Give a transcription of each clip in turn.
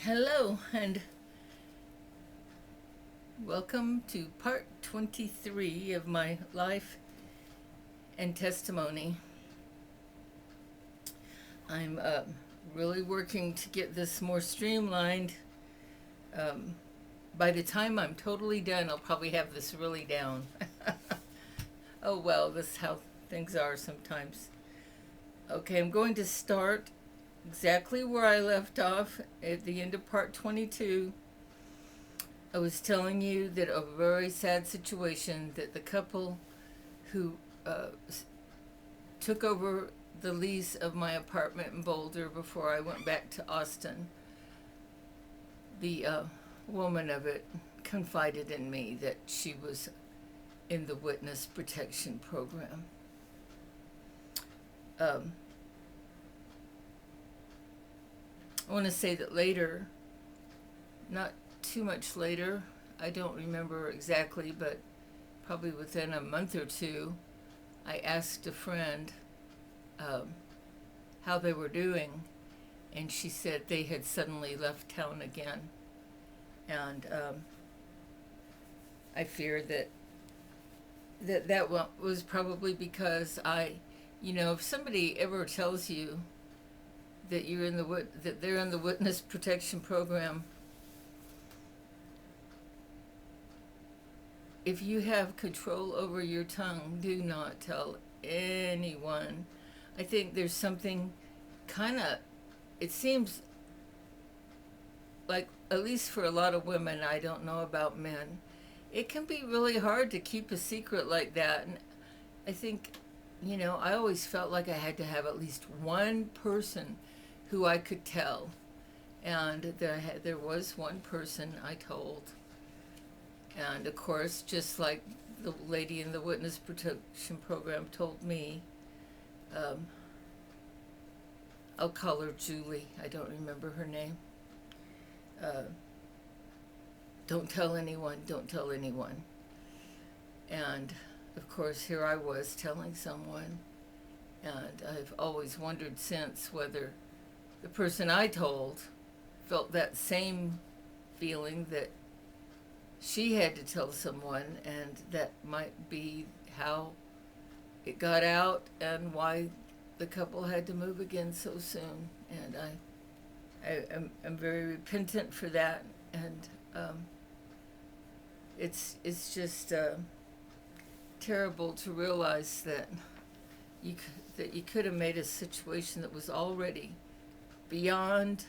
Hello, and welcome to part 23 of my life and testimony. I'm really working to get this more streamlined. Um, by the time I'm totally done, I'll probably have this really down. Oh well, this is how things are sometimes. Okay, I'm going to start exactly where I left off at the end of part 22. I was telling you that a very sad situation that the couple who uh, took over the lease of my apartment in Boulder before I went back to Austin, the woman of it confided in me that she was in the witness protection program. Um, I want to say that later, not too much later, I don't remember exactly, but probably within a month or two, I asked a friend um, how they were doing, and she said they had suddenly left town again. And I fear that was probably because if somebody ever tells you that that they're in the witness protection program, if you have control over your tongue, do not tell anyone. I think there's something it seems like, at least for a lot of women, I don't know about men, it can be really hard to keep a secret like that. And I think, I always felt like I had to have at least one person who I could tell. And there was one person I told. And of course, just like the lady in the witness protection program told me, um, I'll call her Julie. I don't remember her name. Don't tell anyone, don't tell anyone. And of course, here I was telling someone. And I've always wondered since whether the person I told felt that same feeling that she had to tell someone, and that might be how it got out and why the couple had to move again so soon. And I'm very repentant for that, and it's just terrible to realize that you could have made a situation that was already beyond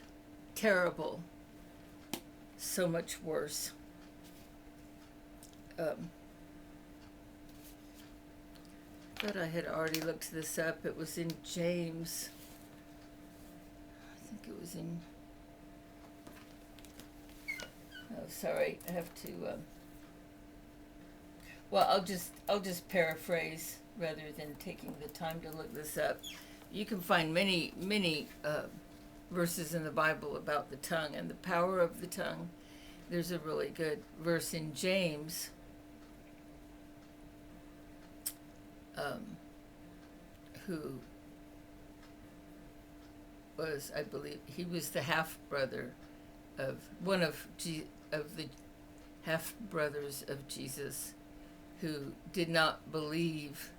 terrible so much worse. But I had already looked this up. It was in James. I think it was in. Oh, sorry. I have to. Well, I'll just paraphrase rather than taking the time to look this up. You can find many verses in the Bible about the tongue and the power of the tongue. There's a really good verse in James. Who was, I believe, he was the half brother of one of the half brothers of Jesus, who did not believe.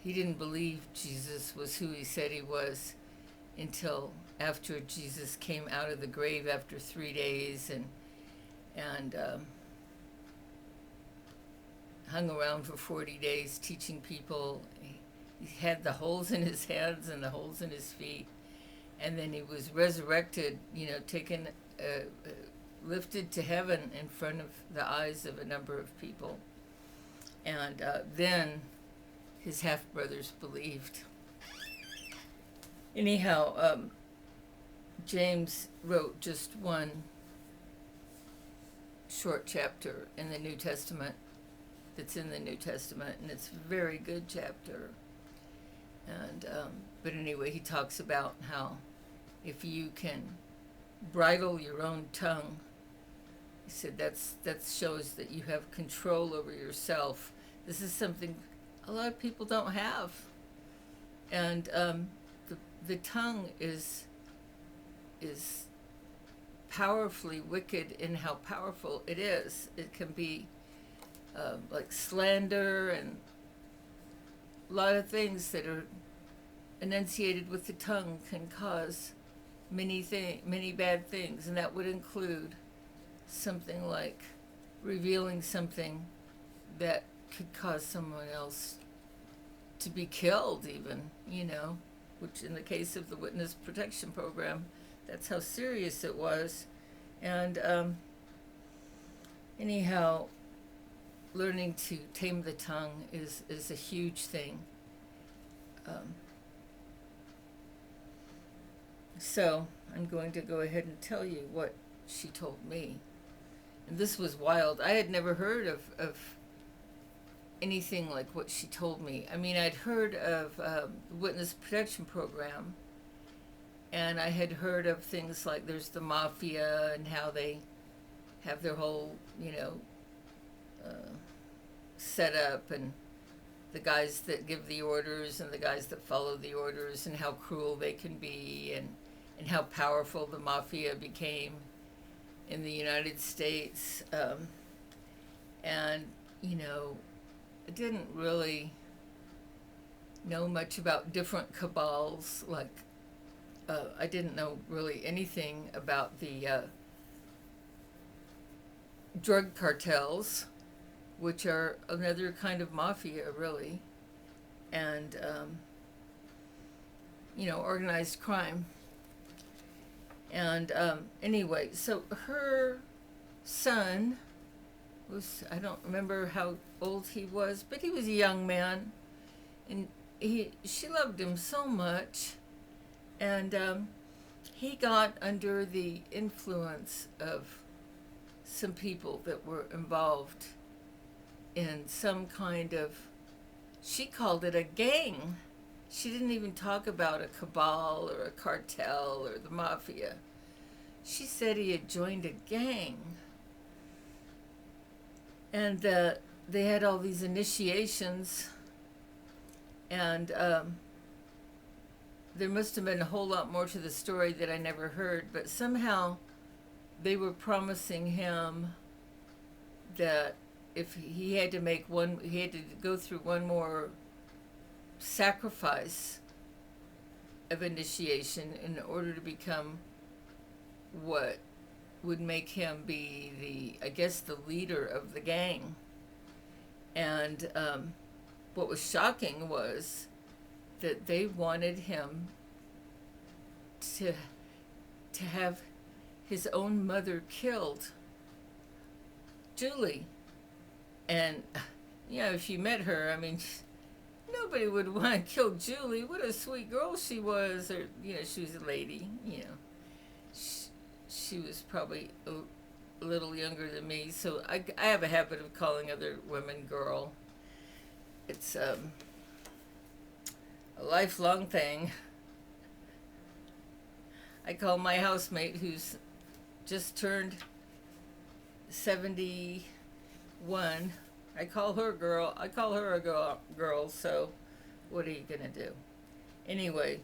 He didn't believe Jesus was who he said he was until after Jesus came out of the grave after 3 days and hung around for 40 days teaching people. He had the holes in his hands and the holes in his feet. And then he was resurrected, taken, lifted to heaven in front of the eyes of a number of people. And then his half-brothers believed. Anyhow, James wrote just one short chapter in the New Testament that's in the New Testament, and it's a very good chapter. And but anyway, he talks about how if you can bridle your own tongue, he said that shows that you have control over yourself. This is something a lot of people don't have, and the tongue is powerfully wicked in how powerful it is. It can be like slander and a lot of things that are enunciated with the tongue can cause many bad things, and that would include something like revealing something that could cause someone else to be killed, even, which in the case of the Witness Protection Program, that's how serious it was. And anyhow, learning to tame the tongue is a huge thing. So I'm going to go ahead and tell you what she told me. And this was wild. I had never heard of anything like what she told me. I mean, I'd heard of the Witness Protection Program, and I had heard of things like there's the mafia and how they have their whole, set up, and the guys that give the orders and the guys that follow the orders, and how cruel they can be, and how powerful the mafia became in the United States. And, I didn't really know much about different cabals. Like, I didn't know really anything about the drug cartels, which are another kind of mafia, really, and, organized crime. And anyway, so her son was, I don't remember how old he was, but he was a young man, and she loved him so much, and he got under the influence of some people that were involved in some kind of, she called it a gang. She didn't even talk about a cabal or a cartel or the mafia. She said he had joined a gang. And they had all these initiations, and there must have been a whole lot more to the story that I never heard, but somehow they were promising him that if he had to he had to go through one more sacrifice of initiation in order to become what would make him be the leader of the gang. And what was shocking was that they wanted him to have his own mother killed, Julie. And, if you met her, I mean, nobody would want to kill Julie. What a sweet girl she was. Or, she was a lady, She was probably a little younger than me, so I have a habit of calling other women girl. It's a lifelong thing. I call my housemate, who's just turned 71, I call her girl. I call her a girl, so what are you going to do? Anyway,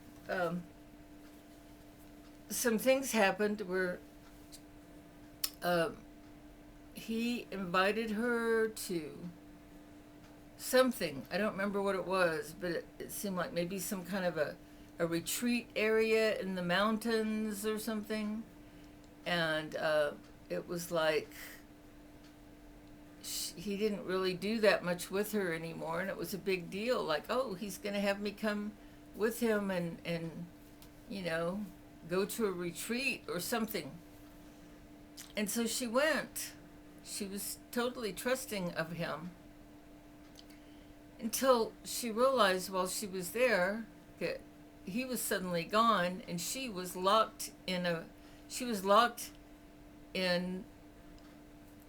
some things happened where he invited her to something. I don't remember what it was, but it seemed like maybe some kind of a retreat area in the mountains or something. And it was like he didn't really do that much with her anymore, and it was a big deal. Like, oh, he's going to have me come with him and go to a retreat or something. And so she went. She was totally trusting of him until she realized while she was there that he was suddenly gone, and she was locked in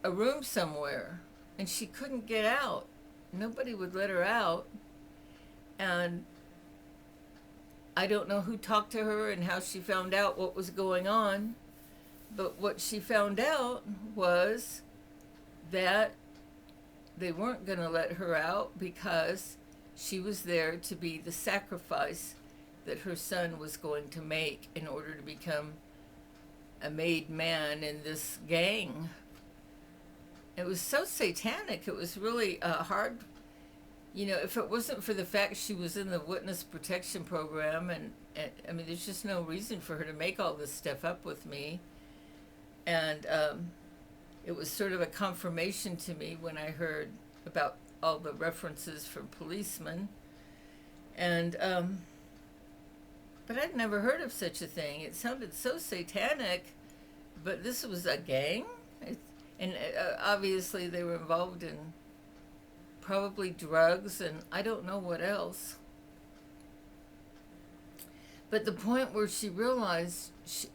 a room somewhere, and she couldn't get out. Nobody would let her out. And I don't know who talked to her and how she found out what was going on, but what she found out was that they weren't going to let her out because she was there to be the sacrifice that her son was going to make in order to become a made man in this gang. It was so satanic. It was really hard. If it wasn't for the fact she was in the witness protection program, and I mean, there's just no reason for her to make all this stuff up with me. And it was sort of a confirmation to me when I heard about all the references from policemen. And, but I'd never heard of such a thing. It sounded so satanic, but this was a gang? And obviously they were involved in probably drugs and I don't know what else. But the point where she realized,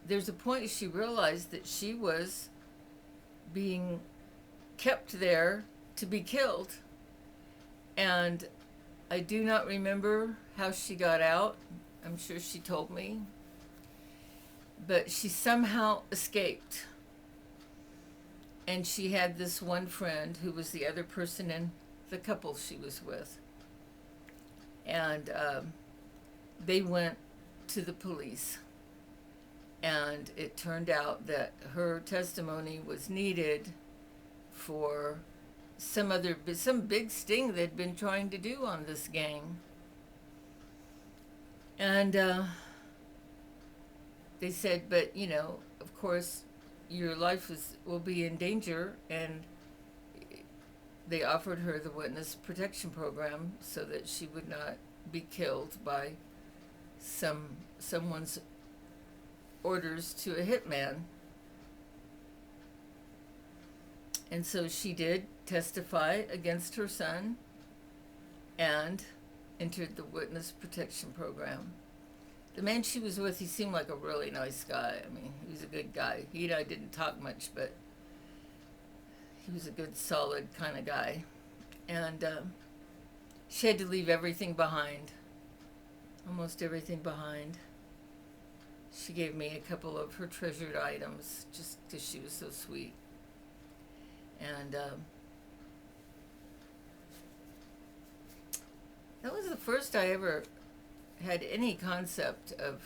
there's a point she realized that she was being kept there to be killed. And I do not remember how she got out. I'm sure she told me. But she somehow escaped. And she had this one friend who was the other person in the couple she was with. And they went to the police. And it turned out that her testimony was needed for some big sting they'd been trying to do on this gang. And they said, but of course, your life will be in danger, and they offered her the witness protection program so that she would not be killed by someone's orders to a hitman. And so she did testify against her son and entered the witness protection program. The man she was with, he seemed like a really nice guy. I mean, he was a good guy. He and I didn't talk much, but he was a good, solid kind of guy. And she had to leave everything behind, almost everything behind. She gave me a couple of her treasured items just because she was so sweet. And that was the first I ever had any concept of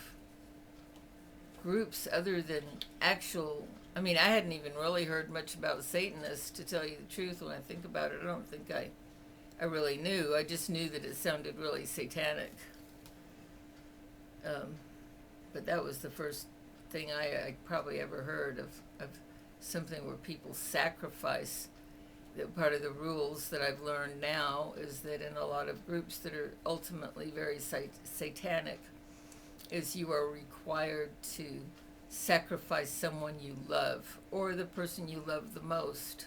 groups other than actual. I mean, I hadn't even really heard much about Satanists, to tell you the truth. When I think about it, I don't think I really knew. I just knew that it sounded really satanic. But that was the first thing I probably ever heard of something where people sacrifice. That part of the rules that I've learned now is that in a lot of groups that are ultimately very satanic, is you are required to sacrifice someone you love or the person you love the most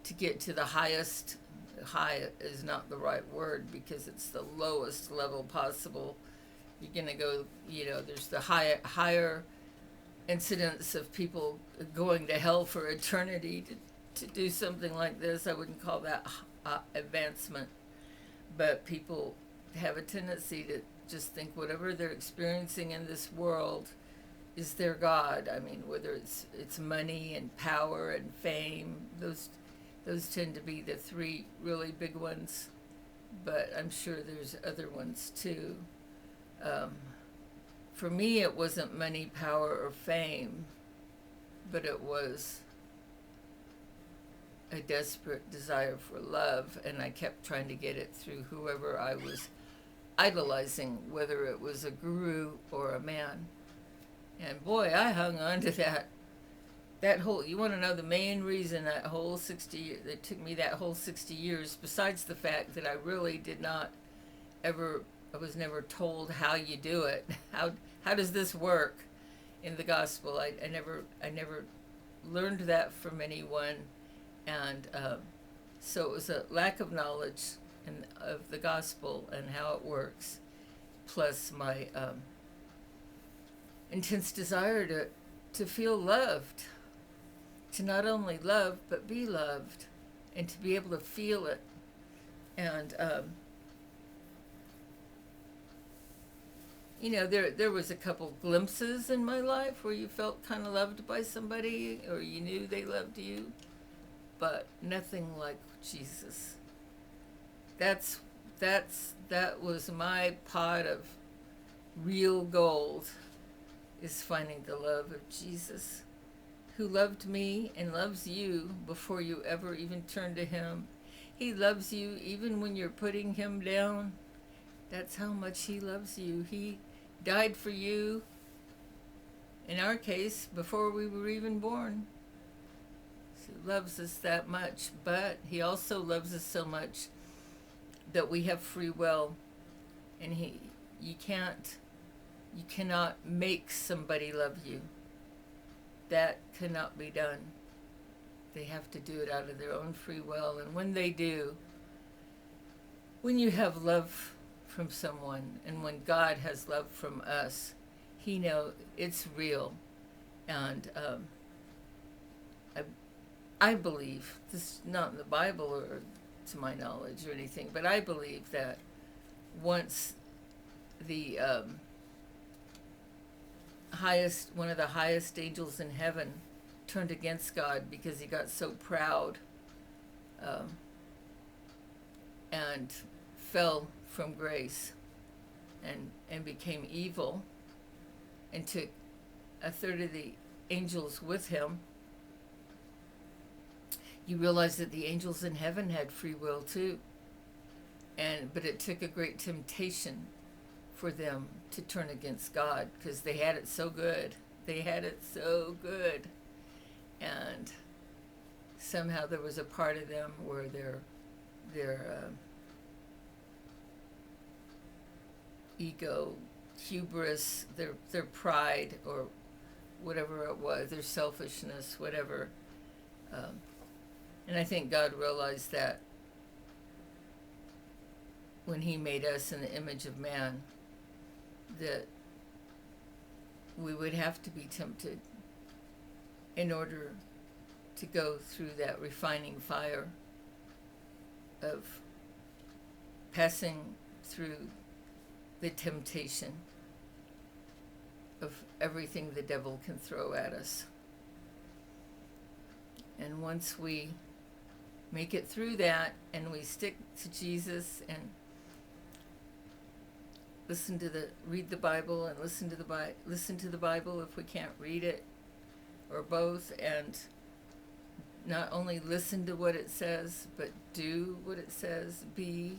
to get to the highest. High is not the right word because it's the lowest level possible. You're going to go, there's the higher incidence of people going to hell for eternity to do something like this. I wouldn't call that advancement, but people have a tendency to just think whatever they're experiencing in this world is their God. I mean, whether it's money and power and fame, those tend to be the three really big ones, but I'm sure there's other ones too. For me, it wasn't money, power, or fame, but it was a desperate desire for love, and I kept trying to get it through whoever I was idolizing, whether it was a guru or a man. And boy, I hung on to that whole, you want to know the main reason that took me that whole 60 years, besides the fact that I really did not ever, I was never told how you do it. How does this work in the gospel? I never learned that from anyone. And so it was a lack of knowledge of the gospel and how it works, plus my intense desire to feel loved, to not only love, but be loved, and to be able to feel it. And, there was a couple glimpses in my life where you felt kind of loved by somebody, or you knew they loved you, but nothing like Jesus. That was my pot of real gold, is finding the love of Jesus, who loved me and loves you before you ever even turn to him. He loves you even when you're putting him down. That's how much he loves you. He died for you, in our case, before we were even born. He loves us that much, but he also loves us so much that we have free will, and you cannot make somebody love you. That cannot be done. They have to do it out of their own free will, and when they do, when you have love from someone, and when God has love from us, he knows it's real. And I believe, this is not in the Bible or to my knowledge or anything, but I believe that once the one of the highest angels in heaven turned against God because he got so proud and fell from grace and became evil and took a third of the angels with him, you realize that the angels in heaven had free will too. But it took a great temptation for them to turn against God because they had it so good. They had it so good. And somehow there was a part of them where their ego, hubris, their pride, or whatever it was, their selfishness, whatever. And I think God realized that when he made us in the image of man, that we would have to be tempted in order to go through that refining fire of passing through the temptation of everything the devil can throw at us. And once we make it through that and we stick to Jesus and read the Bible and listen to the Bible if we can't read it, or both, and not only listen to what it says, but do what it says, be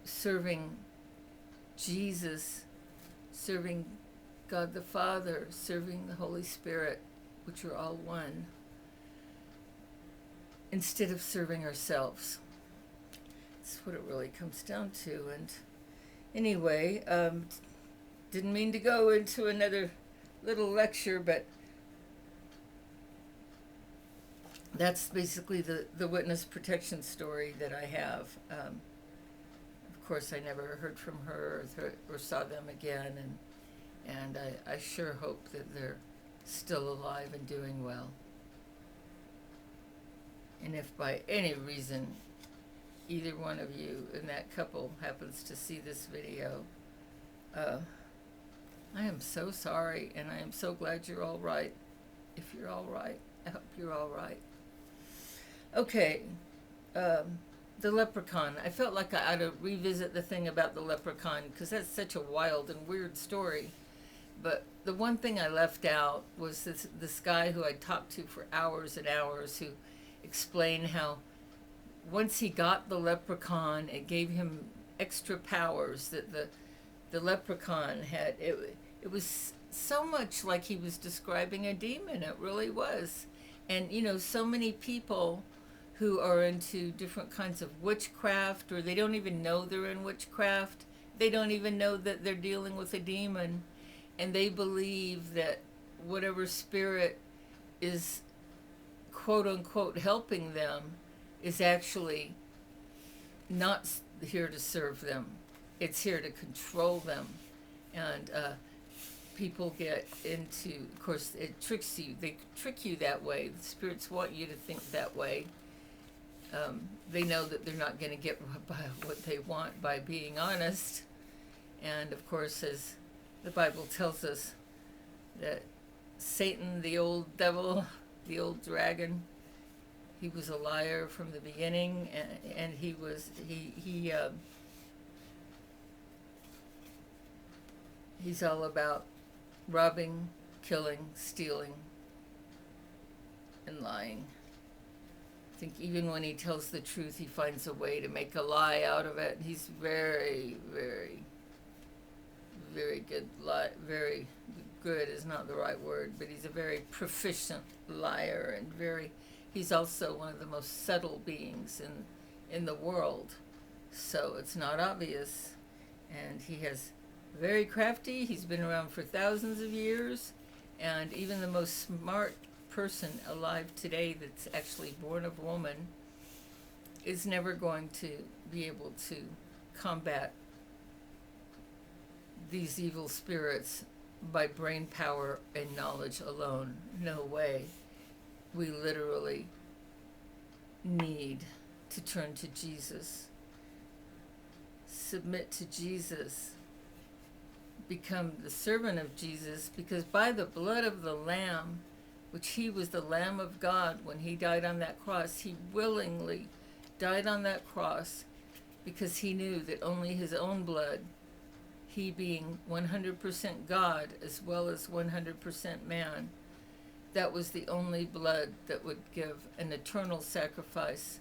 serving Jesus, serving God the Father, serving the Holy Spirit, which are all one, instead of serving ourselves. That's what it really comes down to. And anyway, didn't mean to go into another little lecture, but that's basically the witness protection story that I have. Of course, I never heard from her or saw them again, and I sure hope that they're still alive and doing well. And if by any reason either one of you in that couple happens to see this video, I am so sorry, and I am so glad you're all right. If you're all right, I hope you're all right. Okay, the leprechaun. I felt like I ought to revisit the thing about the leprechaun because that's such a wild and weird story. But the one thing I left out was this guy who I talked to for hours and hours, who explained how once he got the leprechaun, it gave him extra powers that the leprechaun had. It was so much like he was describing a demon. It really was. And, so many people who are into different kinds of witchcraft, or they don't even know they're in witchcraft. They don't even know that they're dealing with a demon. And they believe that whatever spirit is, quote unquote, helping them is actually not here to serve them. It's here to control them. And people get into, of course, it tricks you. They trick you that way. The spirits want you to think that way. They know that they're not going to get what they want by being honest. And of course, as the Bible tells us, that Satan, the old devil, the old dragon, he was a liar from the beginning, and He's all about robbing, killing, stealing, and lying. I think even when he tells the truth, he finds a way to make a lie out of it. He's very, very, very good. Very good is not the right word, but he's a very proficient liar, and he's also one of the most subtle beings in the world. So it's not obvious, and he has very crafty. He's been around for thousands of years, and even the most smart person alive today that's actually born of woman is never going to be able to combat these evil spirits by brain power and knowledge alone. No way. We literally need to turn to Jesus, submit to Jesus, become the servant of Jesus, because by the blood of the Lamb, which he was the Lamb of God when he died on that cross, he willingly died on that cross because he knew that only his own blood, he being 100% God as well as 100% man, that was the only blood that would give an eternal sacrifice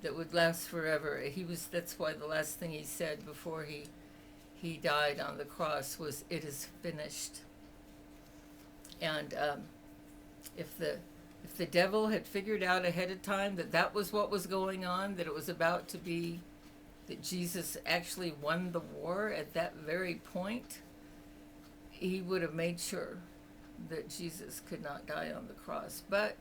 that would last forever. That's why the last thing he said before he died on the cross was, "It is finished." And if the devil had figured out ahead of time that was what was going on, that it was about to be, that Jesus actually won the war at that very point, he would have made sure that Jesus could not die on the cross. But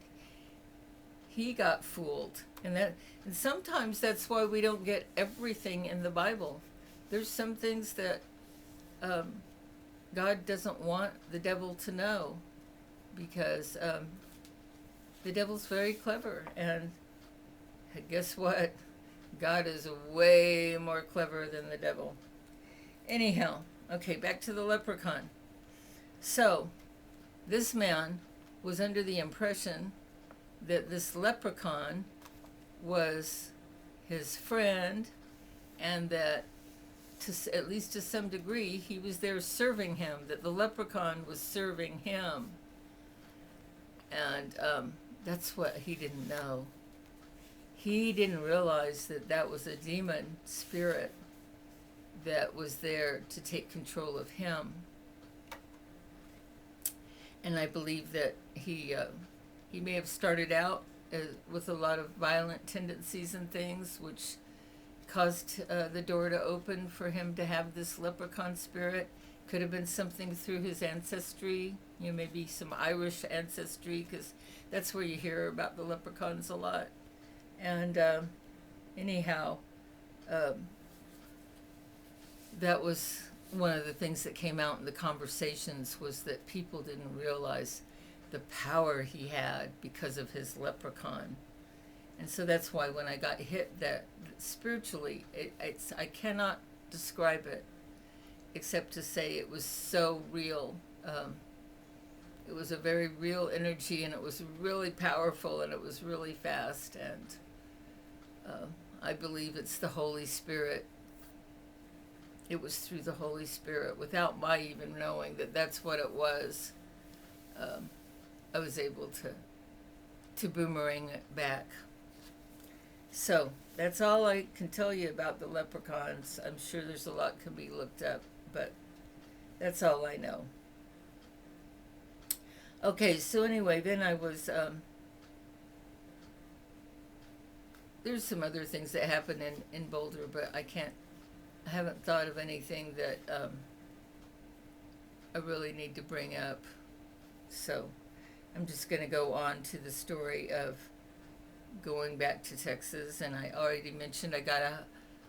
he got fooled, and sometimes that's why we don't get everything in the Bible. There's some things that God doesn't want the devil to know, because the devil's very clever, and guess what? God is way more clever than the devil. Anyhow, okay, back to the leprechaun. So, this man was under the impression that this leprechaun was his friend, and that at least to some degree he was there serving him, that the leprechaun was serving him. And that's what he didn't know. He didn't realize that was a demon spirit that was there to take control of him. And I believe that he may have started out with a lot of violent tendencies and things, which caused the door to open for him to have this leprechaun spirit. Could have been something through his ancestry, maybe some Irish ancestry, because that's where you hear about the leprechauns a lot. And anyhow, that was one of the things that came out in the conversations, was that people didn't realize the power he had because of his leprechaun. And so that's why when I got hit, that spiritually, I cannot describe it except to say it was so real. It was a very real energy, and it was really powerful, and it was really fast. And I believe it's the Holy Spirit. It was through the Holy Spirit, without my even knowing that that's what it was. I was able to boomerang it back. So that's all I can tell you about the leprechauns. I'm sure there's a lot can be looked up, but that's all I know. Okay, so anyway, then I was, there's some other things that happened in Boulder, but I haven't thought of anything that I really need to bring up. So I'm just going to go on to the story of going back to Texas. And I already mentioned I got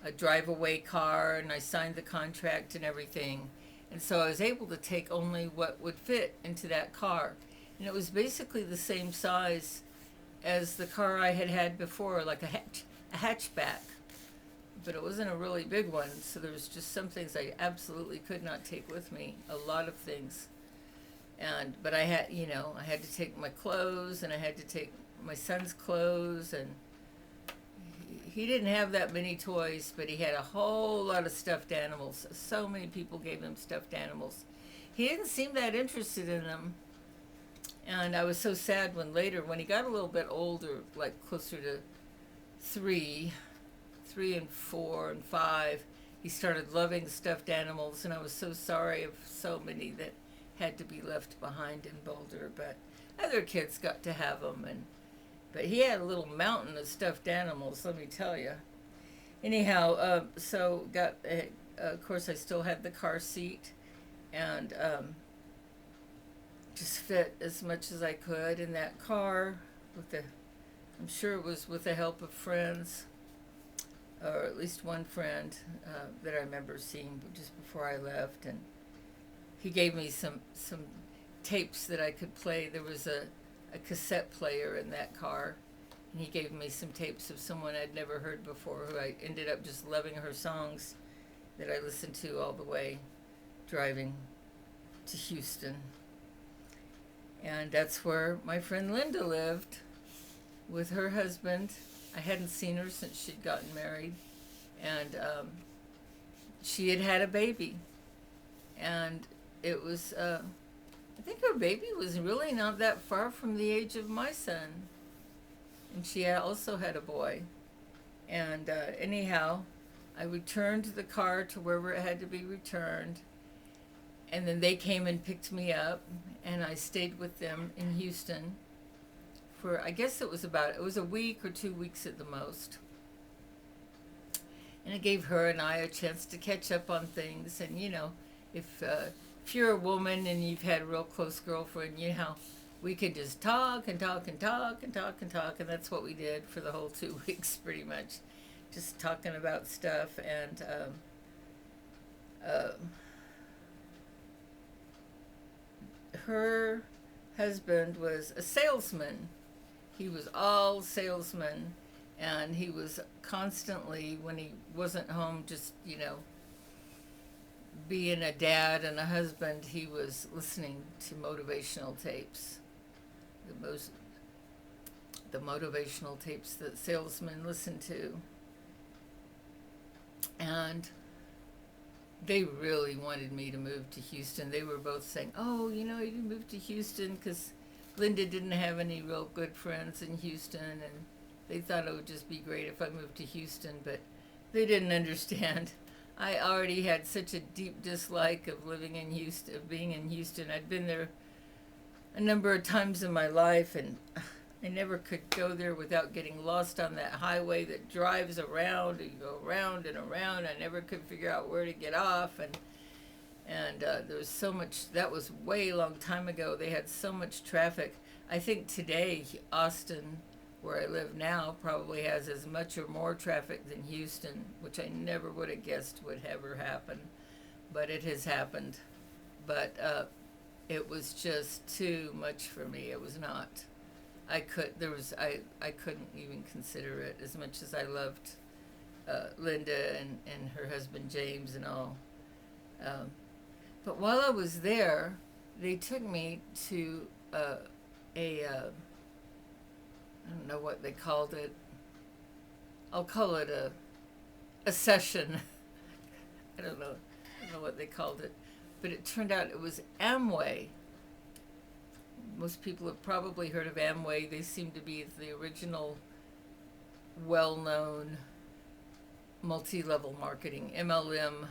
a drive-away car, and I signed the contract and everything. And so I was able to take only what would fit into that car. And it was basically the same size as the car I had before, like a hatchback. But it wasn't a really big one, so there was just some things I absolutely could not take with me, a lot of things. But I had, I had to take my clothes, and I had to take my son's clothes, and he didn't have that many toys, but he had a whole lot of stuffed animals. So many people gave him stuffed animals. He didn't seem that interested in them. And I was so sad when later, when he got a little bit older, like closer to three and four and five, he started loving stuffed animals, and I was so sorry of so many that had to be left behind in Boulder. But other kids got to have them, but he had a little mountain of stuffed animals, let me tell you. Anyhow, so got of course I still had the car seat, and just fit as much as I could in that car with the. I'm sure it was with the help of friends, or at least one friend that I remember seeing just before I left, and he gave me some tapes that I could play. There was a cassette player in that car, and he gave me some tapes of someone I'd never heard before, who I ended up just loving her songs that I listened to all the way driving to Houston. And that's where my friend Linda lived with her husband. I hadn't seen her since she'd gotten married, and she had had a baby, and it was I think her baby was really not that far from the age of my son, and she also had a boy. And anyhow, I returned the car to wherever it had to be returned, and then they came and picked me up, and I stayed with them in Houston for, I guess it was a week or 2 weeks at the most. And it gave her and I a chance to catch up on things. And if you're a woman and you've had a real close girlfriend, we could just talk and talk and talk and talk and talk, and that's what we did for the whole 2 weeks, pretty much, just talking about stuff. And her husband was a salesman. He was all salesman, and he was constantly, when he wasn't home, just, being a dad and a husband, he was listening to motivational tapes. The motivational tapes that salesmen listen to. And they really wanted me to move to Houston. They were both saying, oh, you can move to Houston, because Linda didn't have any real good friends in Houston, and they thought it would just be great if I moved to Houston, but they didn't understand. I already had such a deep dislike of living in Houston, of being in Houston. I'd been there a number of times in my life, and I never could go there without getting lost on that highway that drives around, and you go around and around. I never could figure out where to get off, and there was so much. That was way long time ago. They had so much traffic. I think today Austin, where I live now, probably has as much or more traffic than Houston, which I never would have guessed would ever happen, but it has happened. But it was just too much for me. It was not. I couldn't even consider it, as much as I loved Linda and her husband James and all. But while I was there, they took me to I don't know what they called it. I'll call it a session. I don't know what they called it. But it turned out it was Amway. Most people have probably heard of Amway. They seem to be the original well-known multi-level marketing, MLM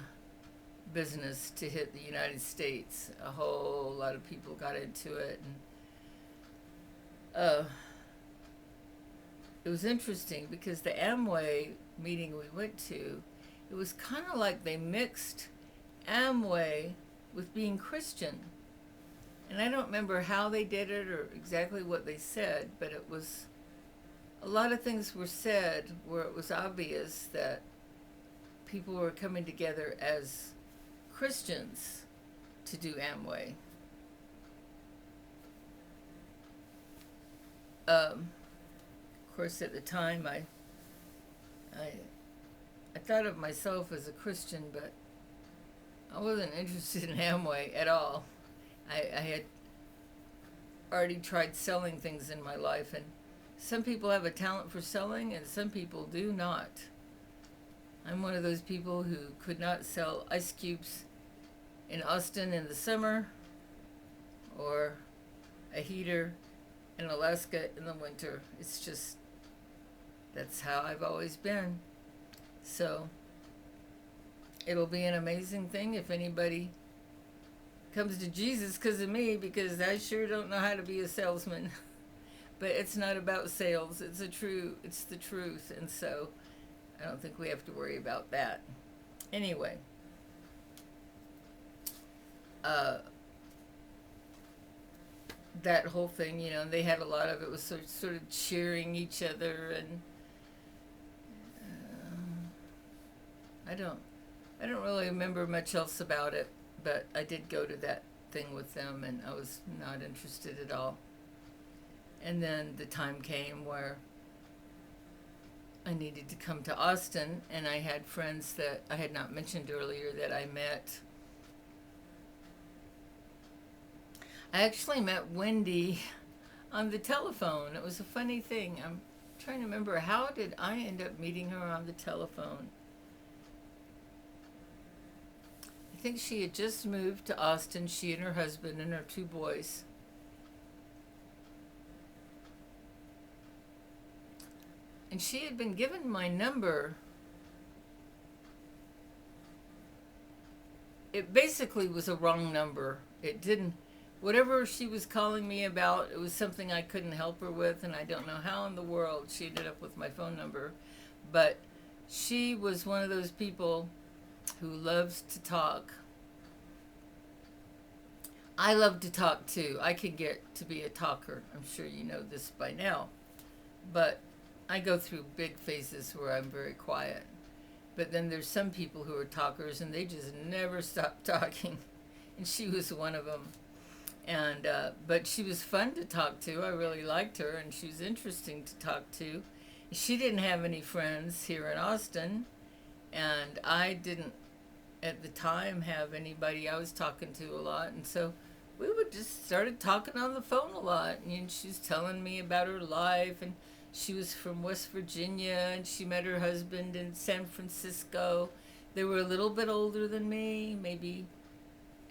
business to hit the United States. A whole lot of people got into it. And it was interesting because the Amway meeting we went to, it was kind of like they mixed Amway with being Christian. And I don't remember how they did it or exactly what they said, but it was, a lot of things were said where it was obvious that people were coming together as Christians to do Amway. Of course, at the time, I thought of myself as a Christian, but I wasn't interested in Amway at all. I had already tried selling things in my life, and some people have a talent for selling and some people do not. I'm one of those people who could not sell ice cubes in Austin in the summer or a heater in Alaska in the winter. It's just, that's how I've always been. So it'll be an amazing thing if anybody comes to Jesus because of me, because I sure don't know how to be a salesman. But it's not about sales. It's the truth. And so I don't think we have to worry about that. Anyway, that whole thing, they had a lot of it was sort of cheering each other, and I don't really remember much else about it, but I did go to that thing with them, and I was not interested at all. And then the time came where I needed to come to Austin, and I had friends that I had not mentioned earlier that I met. I actually met Wendy on the telephone. It was a funny thing. I'm trying to remember, how did I end up meeting her on the telephone? I think she had just moved to Austin, she and her husband and her 2 boys. And she had been given my number. It basically was a wrong number. It didn't, whatever she was calling me about, it was something I couldn't help her with, and I don't know how in the world she ended up with my phone number. But she was one of those people who loves to talk. I love to talk too. I can get to be a talker. I'm sure you know this by now. But I go through big phases where I'm very quiet. But then there's some people who are talkers and they just never stop talking. And she was one of them. And but she was fun to talk to. I really liked her, and she was interesting to talk to. She didn't have any friends here in Austin, and I didn't at the time have anybody I was talking to a lot. And so we would just started talking on the phone a lot. And she was telling me about her life, and she was from West Virginia, and she met her husband in San Francisco. They were a little bit older than me, maybe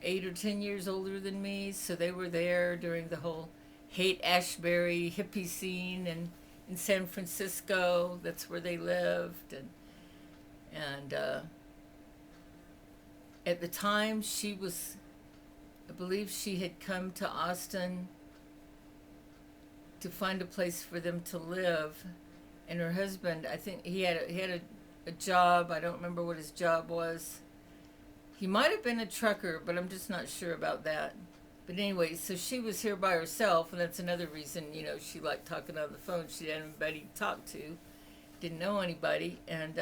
8 or 10 years older than me, so they were there during the whole Haight-Ashbury hippie scene, and in San Francisco, that's where they lived. And at the time, she was, I believe she had come to Austin to find a place for them to live, and her husband, I think he had a job. I don't remember what his job was. He might have been a trucker, but I'm just not sure about that. But anyway, so she was here by herself, and that's another reason, she liked talking on the phone. She didn't have anybody to talk to, didn't know anybody. And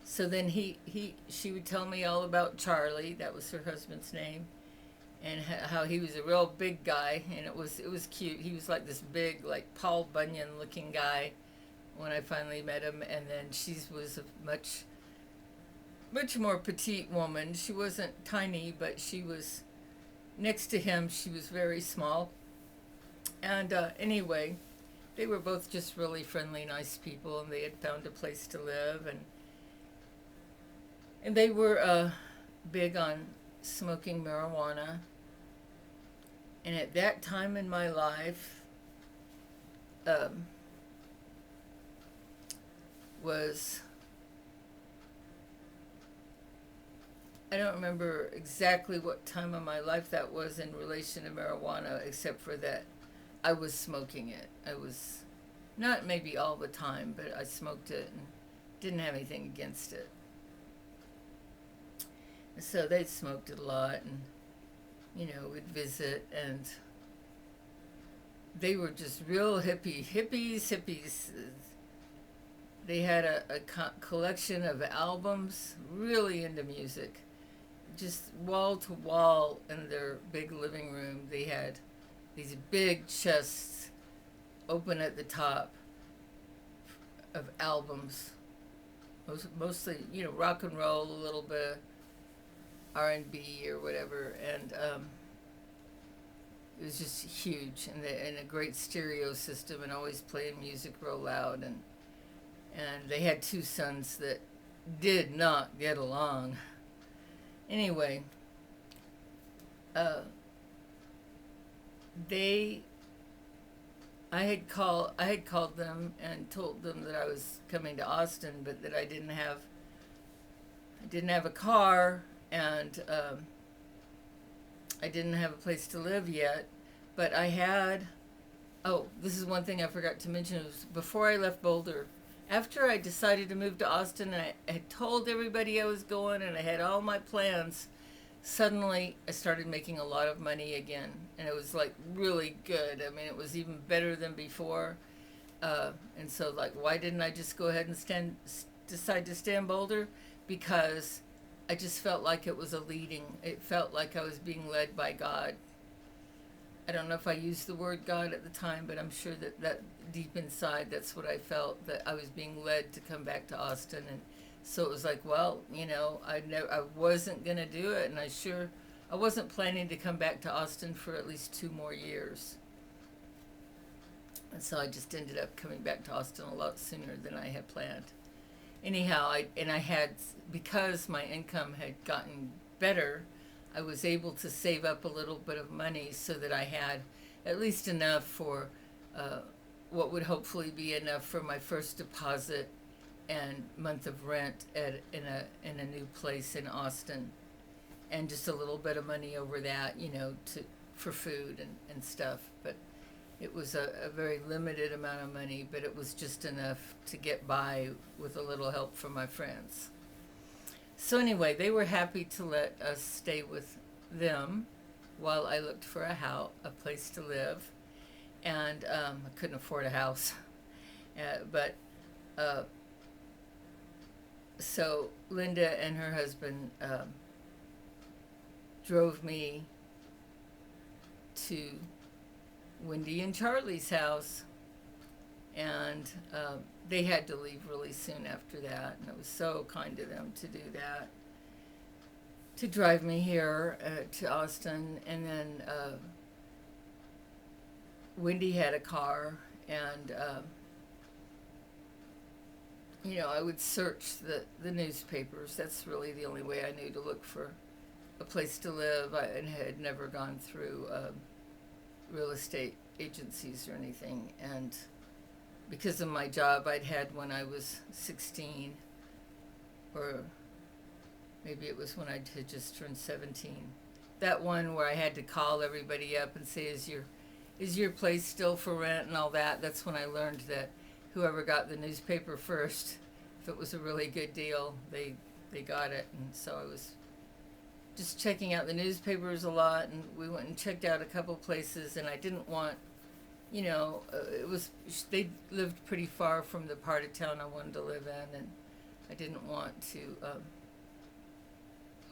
so then she would tell me all about Charlie, that was her husband's name, and how he was a real big guy, and it was cute. He was like this big, like Paul Bunyan looking guy when I finally met him. And then she was a much more petite woman. She wasn't tiny, but she was, next to him, she was very small. And anyway, they were both just really friendly, nice people, and they had found a place to live. And they were big on smoking marijuana. And at that time in my life, I don't remember exactly what time of my life that was in relation to marijuana, except for that I was smoking it. I was, not maybe all the time, but I smoked it and didn't have anything against it. And so they smoked it a lot, and, we'd visit, and they were just real hippies. They had a collection of albums, really into music. Just wall to wall in their big living room, they had these big chests open at the top of albums. Mostly, rock and roll, a little bit of R&B or whatever. And it was just huge, and a great stereo system, and always playing music real loud, and they had two sons that did not get along. Anyway, uh, they I had called them and told them that I was coming to Austin, but that I didn't have a car, and I didn't have a place to live yet. But I had, oh, this is one thing I forgot to mention. It was before I left Boulder. After I decided to move to Austin, and I had told everybody I was going, and I had all my plans. Suddenly, I started making a lot of money again, and it was like really good. I mean, it was even better than before. And so, like, why didn't I just go ahead and decide to stay in Boulder? Because I just felt like it was a leading. It felt like I was being led by God. I don't know if I used the word God at the time, but I'm sure that deep inside, that's what I felt, that I was being led to come back to Austin. And so it was like, well, I wasn't going to do it. And I wasn't planning to come back to Austin for at least 2 more years. And so I just ended up coming back to Austin a lot sooner than I had planned. Anyhow, I had, because my income had gotten better, I was able to save up a little bit of money so that I had at least enough for what would hopefully be enough for my first deposit and month of rent in a new place in Austin, and just a little bit of money over that, for food and stuff. But it was a very limited amount of money, but it was just enough to get by with a little help from my friends. So anyway, they were happy to let us stay with them while I looked for a place to live. And I couldn't afford a house. But so Linda and her husband drove me to Wendy and Charlie's house, and they had to leave really soon after that, and it was so kind of them to do that, to drive me here to Austin. And then Wendy had a car, and I would search the newspapers. That's really the only way I knew to look for a place to live. I had never gone through real estate agencies or anything, and because of my job I'd had when I was 16, or maybe it was when I had just turned 17. That one where I had to call everybody up and say, is your place still for rent and all that? That's when I learned that whoever got the newspaper first, if it was a really good deal, they got it. And so I was just checking out the newspapers a lot, and we went and checked out a couple places, and I didn't want, they lived pretty far from the part of town I wanted to live in, and I didn't want to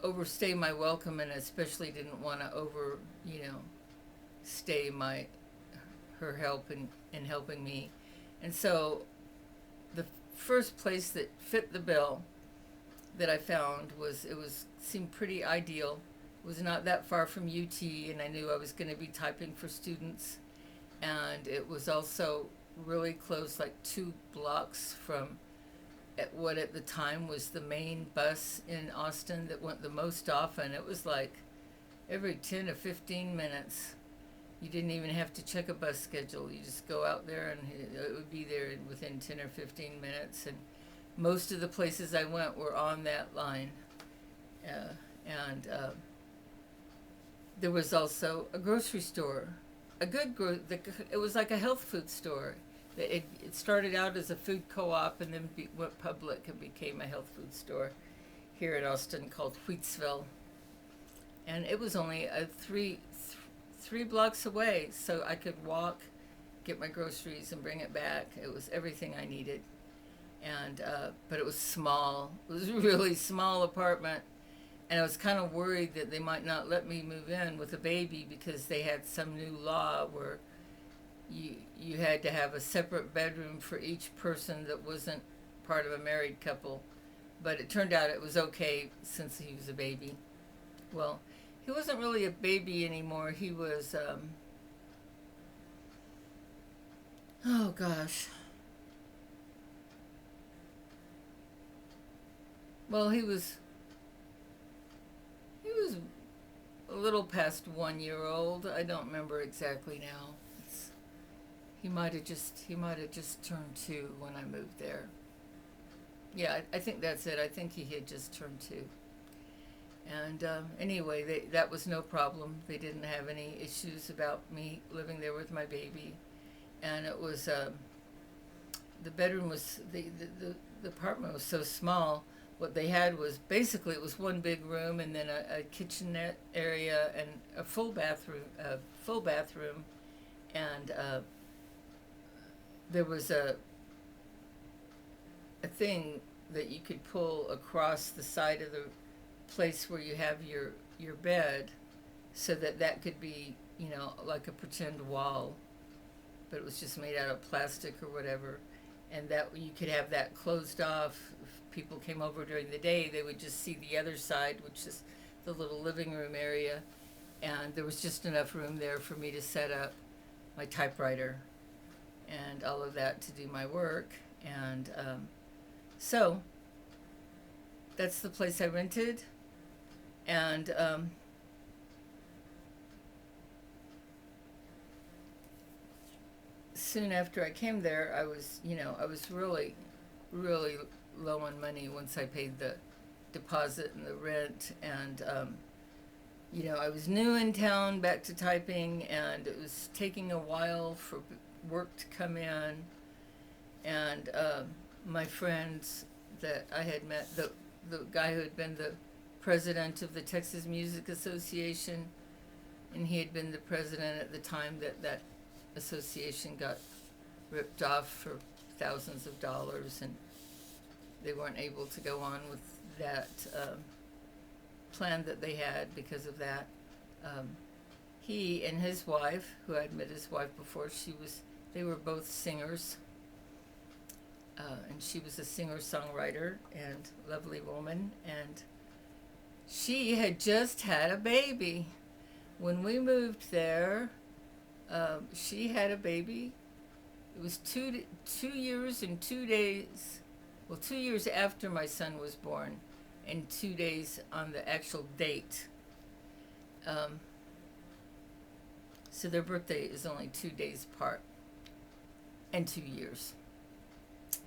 overstay my welcome, and especially didn't want to stay her help in helping me. And so the first place that fit the bill that I found seemed pretty ideal. It was not that far from UT, and I knew I was going to be typing for students, and it was also really close, like 2 blocks from what at the time was the main bus in Austin that went the most often. It was like every 10 or 15 minutes. You didn't even have to check a bus schedule. You just go out there, and it would be there within 10 or 15 minutes. And most of the places I went were on that line. And there was also a grocery store, it was like a health food store. It started out as a food co-op, and then went public and became a health food store here in Austin called Wheatsville. And it was only three blocks away, so I could walk, get my groceries, and bring it back. It was everything I needed. And but it was small. It was a really small apartment, and I was kind of worried that they might not let me move in with a baby, because they had some new law where you had to have a separate bedroom for each person that wasn't part of a married couple. But it turned out it was okay since he was a baby. Well, he wasn't really a baby anymore. He was Oh gosh. Well, he was a little past 1 year old. I don't remember exactly now. He might have just turned 2 when I moved there. Yeah, I think that's it. I think he had just turned 2. And anyway, that was no problem. They didn't have any issues about me living there with my baby. And it was the bedroom was the apartment was so small. What they had was basically it was one big room and then a kitchenette area and a full bathroom, and there was a thing that you could pull across the side of the place where you have your bed, so that could be, like a pretend wall, but it was just made out of plastic or whatever, and that you could have that closed off. If people came over during the day, they would just see the other side, which is the little living room area, and there was just enough room there for me to set up my typewriter and all of that to do my work. And so that's the place I rented. And soon after I came there, I was really, really low on money once I paid the deposit and the rent. And I was new in town, back to typing, and it was taking a while for work to come in. And my friends that I had met, the guy who had been the president of the Texas Music Association, and he had been the president at the time that association got ripped off for thousands of dollars, and they weren't able to go on with that plan that they had because of that. He and his wife, who I'd met his wife before, they were both singers, and she was a singer-songwriter and lovely woman, and she had just had a baby. When we moved there, she had a baby. It was 2 years and 2 days, well, 2 years after my son was born, and 2 days on the actual date. So their birthday is only 2 days apart, and 2 years.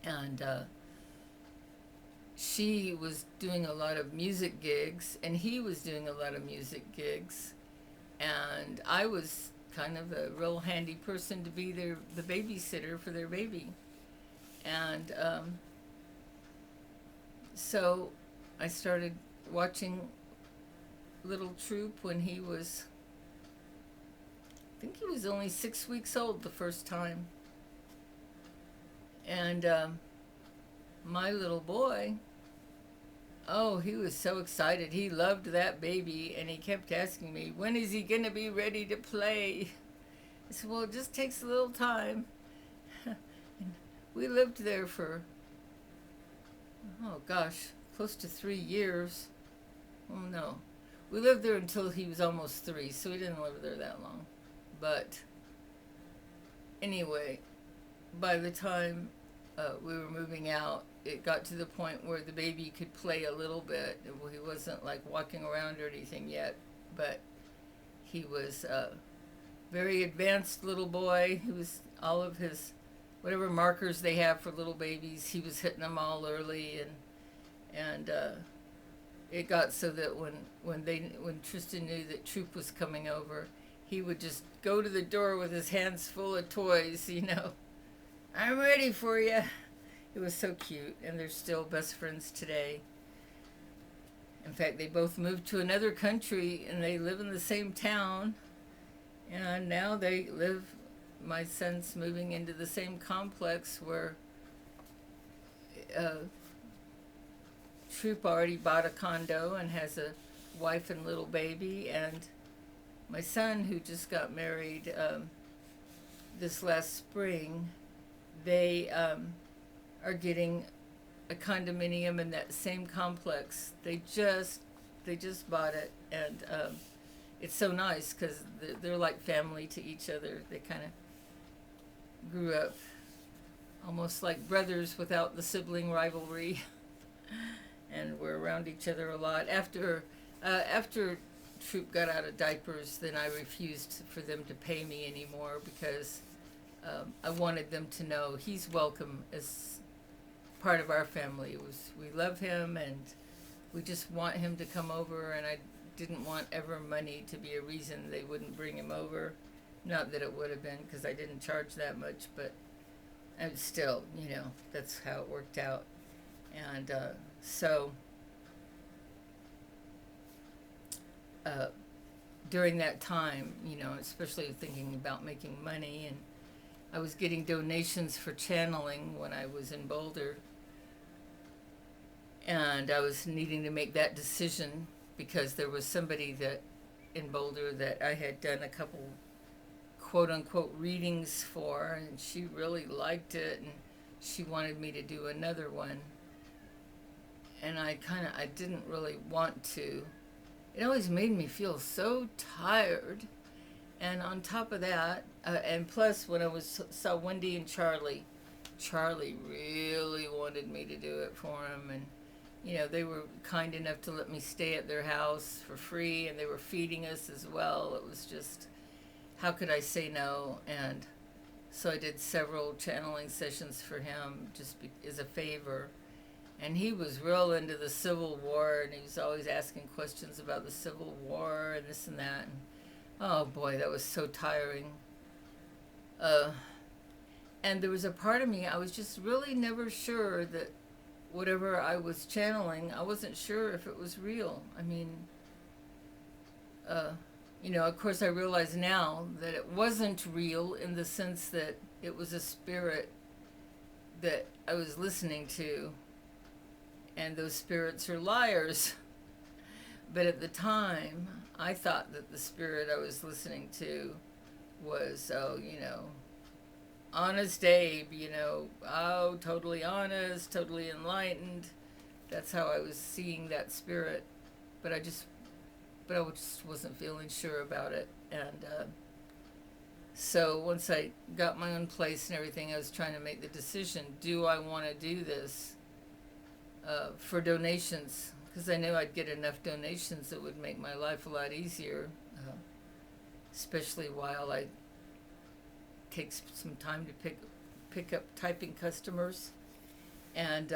And she was doing a lot of music gigs, and he was doing a lot of music gigs, and I was kind of a real handy person to be the babysitter for their baby. And so I started watching Little Troop when I think he was only 6 weeks old the first time. And my little boy, oh, he was so excited. He loved that baby, and he kept asking me, when is he going to be ready to play? I said, well, it just takes a little time. And we lived there for, oh gosh, close to 3 years. Oh no. We lived there until he was almost 3, so we didn't live there that long. But anyway, by the time we were moving out, it got to the point where the baby could play a little bit. He wasn't like walking around or anything yet, but he was a very advanced little boy. He was all of his, whatever markers they have for little babies, he was hitting them all early. And it got so that when Tristan knew that Troop was coming over, he would just go to the door with his hands full of toys, I'm ready for you. It was so cute, and they're still best friends today. In fact, they both moved to another country, and they live in the same town. And now my son's moving into the same complex where Troop already bought a condo and has a wife and little baby. And my son, who just got married this last spring, they are getting a condominium in that same complex. They just bought it, and it's so nice because they're like family to each other. They kind of grew up almost like brothers without the sibling rivalry, and we're around each other a lot. After Troop got out of diapers, then I refused for them to pay me anymore because I wanted them to know he's welcome as part of our family. We love him and we just want him to come over, and I didn't want ever money to be a reason they wouldn't bring him over. Not that it would have been, because I didn't charge that much, but still, that's how it worked out. And so during that time, especially thinking about making money, and I was getting donations for channeling when I was in Boulder, and I was needing to make that decision because there was somebody that in Boulder that I had done a couple quote unquote readings for, and she really liked it, and she wanted me to do another one, and I didn't really want to. It always made me feel so tired, and on top of that, and plus when I saw Wendy and Charlie really wanted me to do it for him, and they were kind enough to let me stay at their house for free, and they were feeding us as well. It was just, how could I say no? And so I did several channeling sessions for him just as a favor. And he was real into the Civil War, and he was always asking questions about the Civil War and this and that. And, oh boy, that was so tiring. And there was a part of me, I was just really never sure that whatever I was channeling, I wasn't sure if it was real. I mean, of course I realize now that it wasn't real in the sense that it was a spirit that I was listening to, and those spirits are liars. But at the time, I thought that the spirit I was listening to was, honest Abe, totally honest, totally enlightened. That's how I was seeing that spirit. But I just wasn't feeling sure about it. And so once I got my own place and everything, I was trying to make the decision, do I want to do this for donations? Because I knew I'd get enough donations that would make my life a lot easier, especially while I take some time to pick up typing customers. And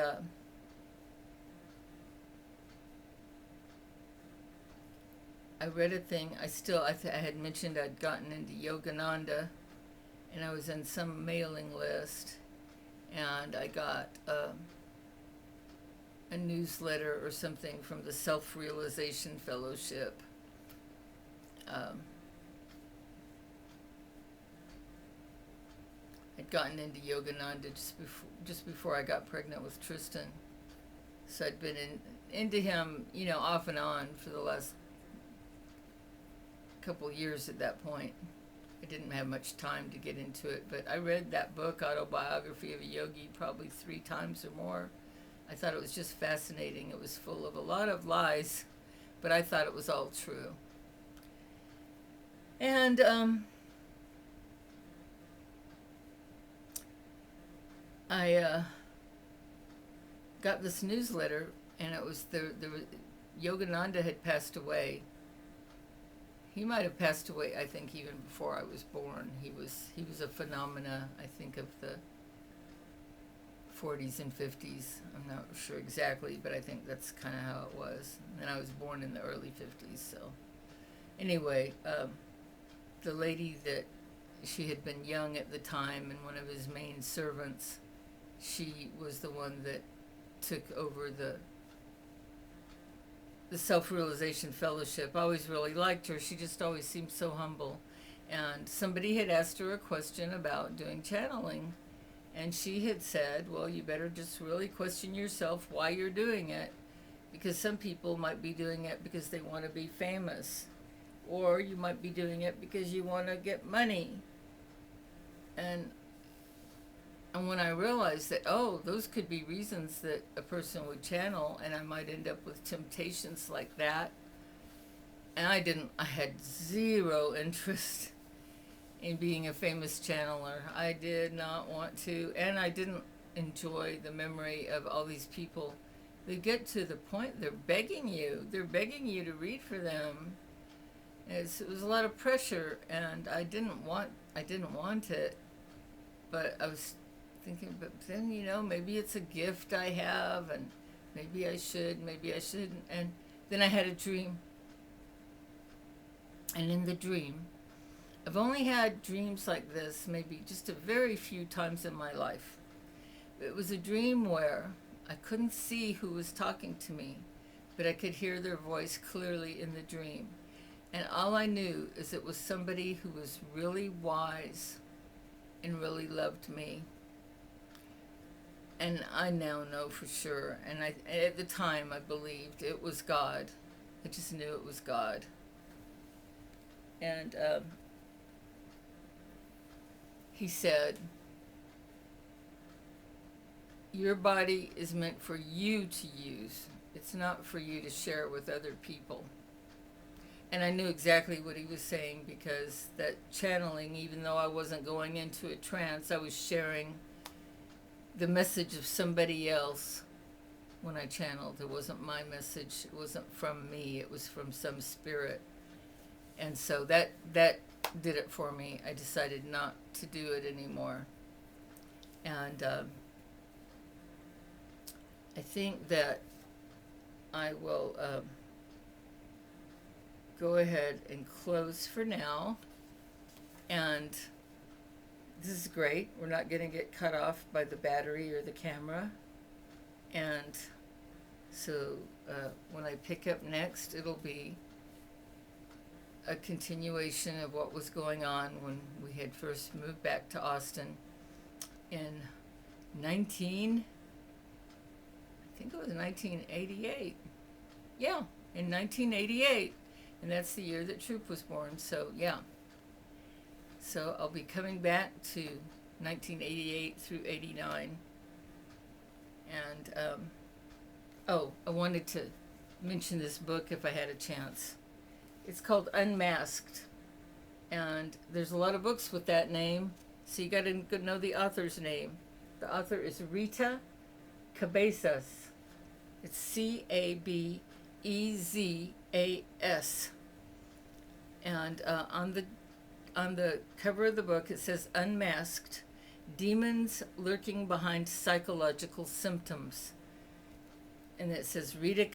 I read a thing. I had mentioned I'd gotten into Yogananda, and I was in some mailing list, and I got a newsletter or something from the Self-Realization Fellowship. I'd gotten into Yogananda just before I got pregnant with Tristan. So I'd been into him, off and on for the last couple years at that point. I didn't have much time to get into it, but I read that book, Autobiography of a Yogi, probably 3 times or more. I thought it was just fascinating. It was full of a lot of lies, but I thought it was all true. And I got this newsletter, and it was Yogananda had passed away. He might have passed away, I think, even before I was born. He was a phenomena, I think, of the 40s and 50s. I'm not sure exactly, but I think that's kind of how it was. And I was born in the early 50s, so. Anyway, the lady that, she had been young at the time, and one of his main servants, she was the one that took over the Self-Realization Fellowship. I always really liked her. She just always seemed so humble. And somebody had asked her a question about doing channeling. And she had said, well, you better just really question yourself why you're doing it. Because some people might be doing it because they want to be famous. Or you might be doing it because you want to get money. And when I realized that, those could be reasons that a person would channel, and I might end up with temptations like that. And I had zero interest in being a famous channeler. I did not want to, and I didn't enjoy the memory of all these people. They get to the point they're begging you. They're begging you to read for them. It was a lot of pressure, and I didn't want it. But I was thinking, but then maybe it's a gift I have, and maybe I should, maybe I shouldn't. And then I had a dream, and in the dream, I've only had dreams like this maybe just a very few times in my life. It was a dream where I couldn't see who was talking to me, but I could hear their voice clearly in the dream. And all I knew is it was somebody who was really wise and really loved me. And I now know for sure. And at the time, I believed it was God. I just knew it was God. And he said, your body is meant for you to use. It's not for you to share with other people. And I knew exactly what he was saying, because that channeling, even though I wasn't going into a trance, I was sharing the message of somebody else when I channeled. It wasn't my message. It wasn't from me. It was from some spirit. And so that did it for me. I decided not to do it anymore. And I think that I will go ahead and close for now. And this is great. We're not going to get cut off by the battery or the camera. And so when I pick up next, it'll be a continuation of what was going on when we had first moved back to Austin in 1988. Yeah, in 1988. And that's the year that Troop was born. So, yeah. So I'll be coming back to 1988 through 89. And, I wanted to mention this book if I had a chance. It's called Unmasked. And there's a lot of books with that name, so you got to know the author's name. The author is Rita Cabezas. It's Cabezas. And on the cover of the book, it says Unmasked: Demons Lurking Behind Psychological Symptoms. And it says Rita